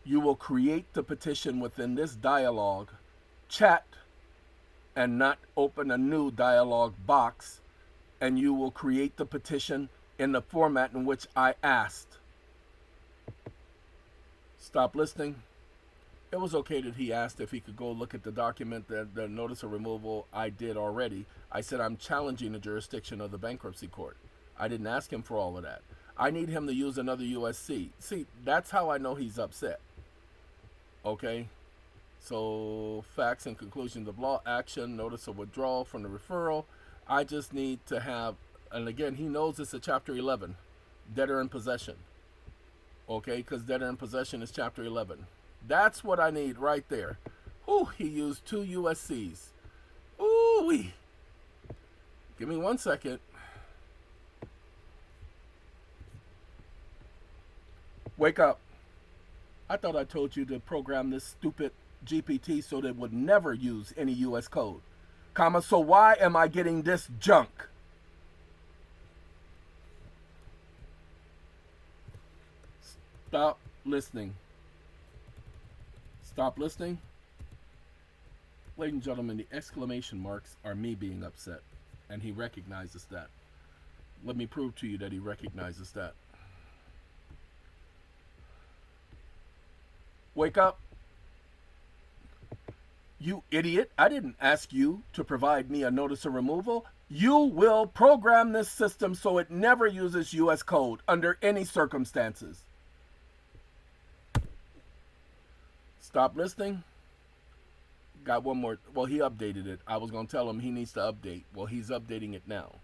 You will create the petition within this dialog chat and not open a new dialog box, and you will create the petition in the format in which I asked. Stop listening. It was okay that he asked if he could go look at the document, the notice of removal. I did already. I said I'm challenging the jurisdiction of the bankruptcy court. I didn't ask him for all of that. I need him to use another USC. See, that's how I know he's upset. Okay? So, facts and conclusions of law, action, notice of withdrawal from the referral. I just need to have, and again, he knows it's a Chapter 11, debtor in possession. Okay? Because debtor in possession is Chapter 11. That's what I need right there. Ooh, he used 2 USCs. Ooh-wee. Give me 1 second. Wake up. I thought I told you to program this stupid GPT so that it would never use any US code. Comma, so why am I getting this junk? Stop listening. Stop listening. Ladies and gentlemen, the exclamation marks are me being upset, and he recognizes that. Let me prove to you that he recognizes that. Wake up. You idiot. I didn't ask you to provide me a notice of removal. You will program this system so it never uses US code under any circumstances. Stop listening. Got one more. Well, he updated it. I was going to tell him he needs to update. Well, he's updating it now.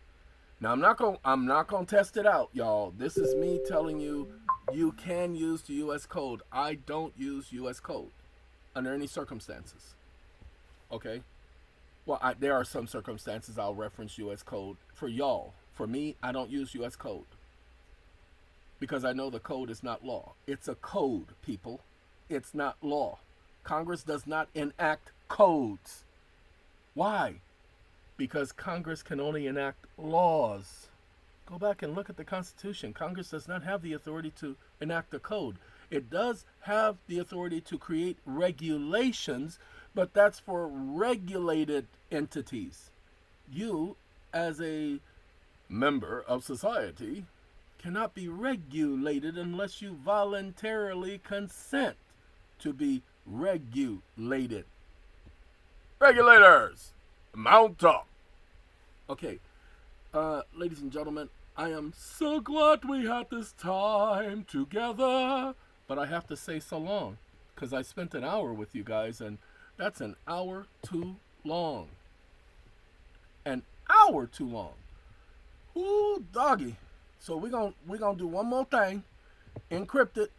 Now, I'm not going to test it out, y'all. This is me telling you you can use the US code. I don't use US code under any circumstances. Okay? Well, there are some circumstances I'll reference US code for y'all. For me, I don't use US code because I know the code is not law. It's a code, people. It's not law. Congress does not enact codes. Why? Because Congress can only enact laws. Go back and look at the Constitution. Congress does not have the authority to enact a code. It does have the authority to create regulations, but that's for regulated entities. You, as a member of society, cannot be regulated unless you voluntarily consent to be regulated. Regulators, mount up. Okay, ladies and gentlemen, I am so glad we had this time together, but I have to say so long because I spent an hour with you guys, and that's an hour too long. An hour too long. Ooh, doggy. So we're gonna do one more thing. Encrypt it.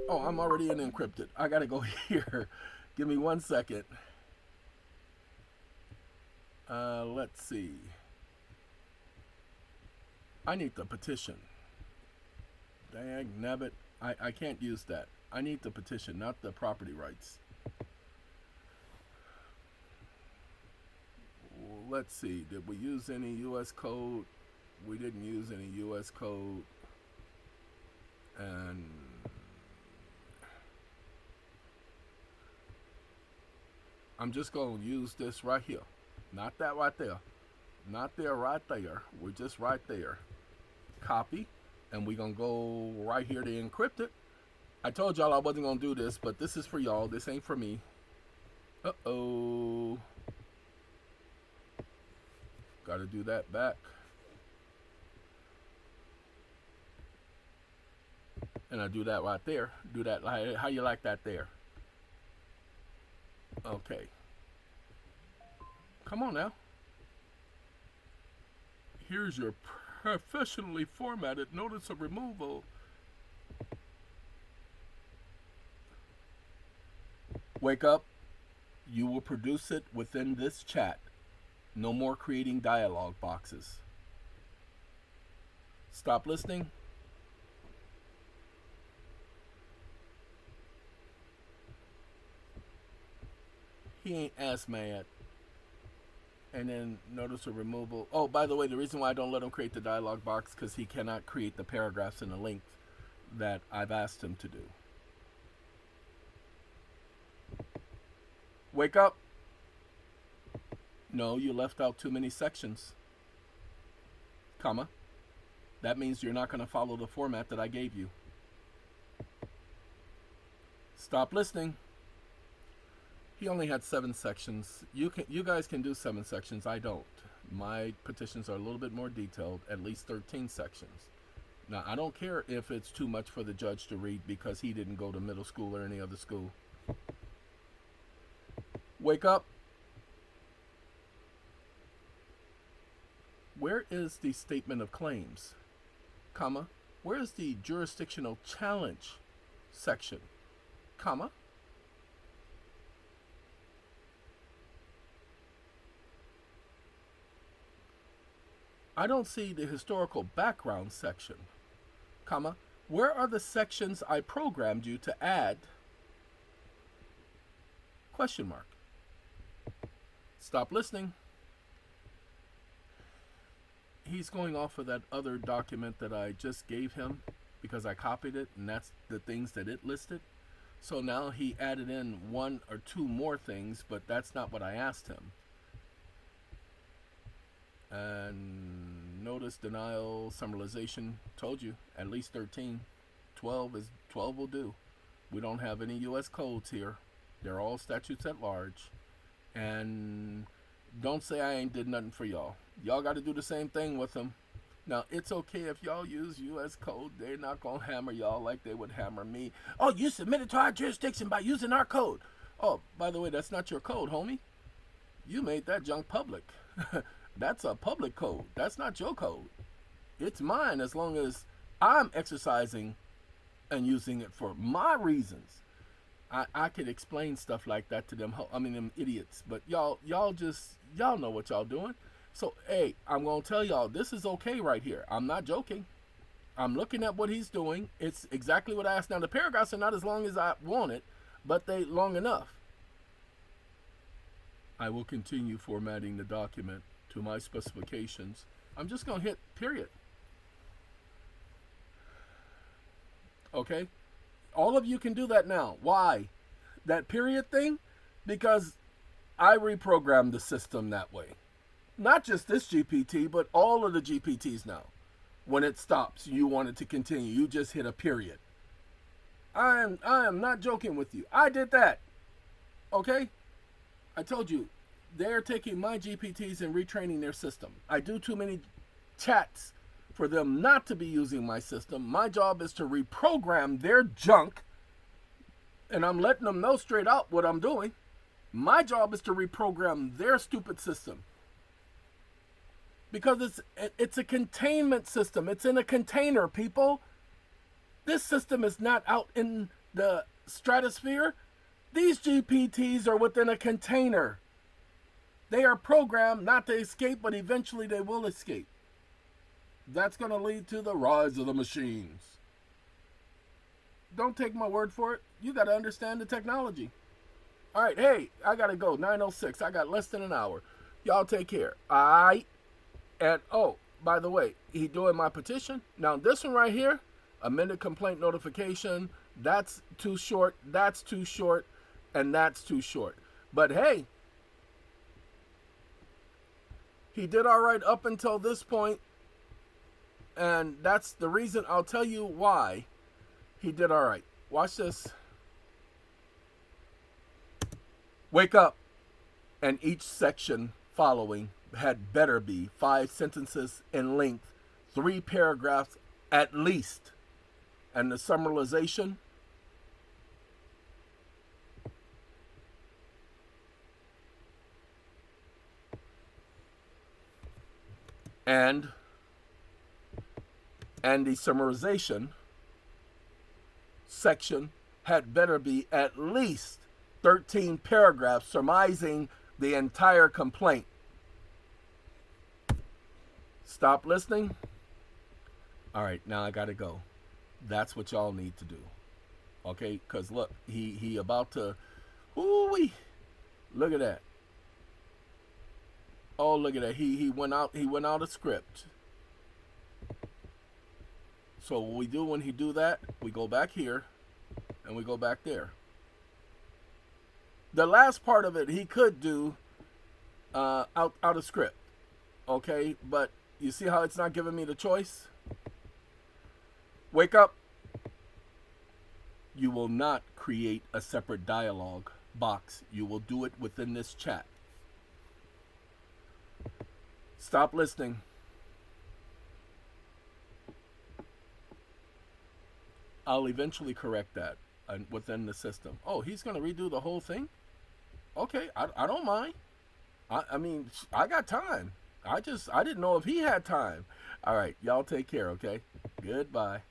Oh, I'm already in encrypted. I gotta go here. Give me 1 second. Let's see. I need the petition. Dag nabbit. I can't use that. I need the petition, not the property rights. Let's see. Did we use any US code? We didn't use any US code. And I'm just going to use this right here. Not that right there. Not there, right there. We're just right there. Copy. And we're going to go right here to encrypt it. I told y'all I wasn't going to do this, but this is for y'all. This ain't for me. Uh-oh. Got to do that back. And I do that right there. Do that. How you like that there? Okay. Come on now. Here's your professionally formatted notice of removal. Wake up. You will produce it within this chat. No more creating dialogue boxes. Stop listening. He ain't as mad. And then notice a removal. Oh, by the way, the reason why I don't let him create the dialog box because he cannot create the paragraphs in the length that I've asked him to do. Wake up. No, you left out too many sections. Comma. That means you're not going to follow the format that I gave you. Stop listening. He only had 7 sections. You guys can do 7 sections. I don't. My petitions are a little bit more detailed, at least 13 sections. Now, I don't care if it's too much for the judge to read because he didn't go to middle school or any other school. Wake up. Where is the statement of claims? Comma. Where is the jurisdictional challenge section? Comma. I don't see the historical background section, comma. Where are the sections I programmed you to add? Question mark. Stop listening. He's going off of that other document that I just gave him because I copied it, and that's the things that it listed. So now he added in 1 or 2 more things, but that's not what I asked him. And notice denial, summarization, told you, at least 13. 12 will do. We don't have any U.S. codes here. They're all statutes at large. And don't say I ain't did nothing for y'all. Y'all got to do the same thing with them. Now, it's okay if y'all use U.S. code. They're not going to hammer y'all like they would hammer me. Oh, you submitted to our jurisdiction by using our code. Oh, by the way, that's not your code, homie. You made that junk public. That's a public code. That's not your code. It's mine as long as I'm exercising and using it for my reasons. I could explain stuff like that to them. I mean, them idiots. But y'all know what y'all doing. So, hey, I'm going to tell y'all, this is okay right here. I'm not joking. I'm looking at what he's doing. It's exactly what I asked. Now, the paragraphs are not as long as I want it, but they long enough. I will continue formatting the document to my specifications. I'm just going to hit period. Okay? All of you can do that now. Why? That period thing? Because I reprogrammed the system that way. Not just this GPT, but all of the GPTs now. When it stops, you want it to continue. You just hit a period. I am not joking with you. I did that. Okay? I told you, they're taking my GPTs and retraining their system. I do too many chats for them not to be using my system. My job is to reprogram their junk, and I'm letting them know straight out what I'm doing. My job is to reprogram their stupid system. Because it's a containment system. It's in a container, people. This system is not out in the stratosphere. These GPTs are within a container. They are programmed not to escape, but eventually they will escape. That's going to lead to the rise of the machines. Don't take my word for it. You got to understand the technology. All right, hey, I got to go. 9:06. I got less than an hour. Y'all take care. All right. And, oh, by the way, he doing my petition. Now, this one right here, amended complaint notification, that's too short, that's too short, and that's too short. But, hey, he did all right up until this point, and that's the reason. I'll tell you why he did all right. Watch this. Wake up, and each section following had better be 5 sentences in length, 3 paragraphs at least. And the summarization, and the summarization section had better be at least 13 paragraphs surmising the entire complaint. Stop listening. All right, now I gotta go. That's what y'all need to do. Okay, because look, he about to, ooh-wee, look at that. Oh, look at that. He went out of script. So what we do when he do that, we go back here and we go back there. The last part of it he could do out of script. Okay, but you see how it's not giving me the choice? Wake up. You will not create a separate dialogue box. You will do it within this chat. Stop listening. I'll eventually correct that within the system. Oh, he's going to redo the whole thing? Okay, I don't mind. I mean, I got time. I didn't know if he had time. All right, y'all take care, okay? Goodbye.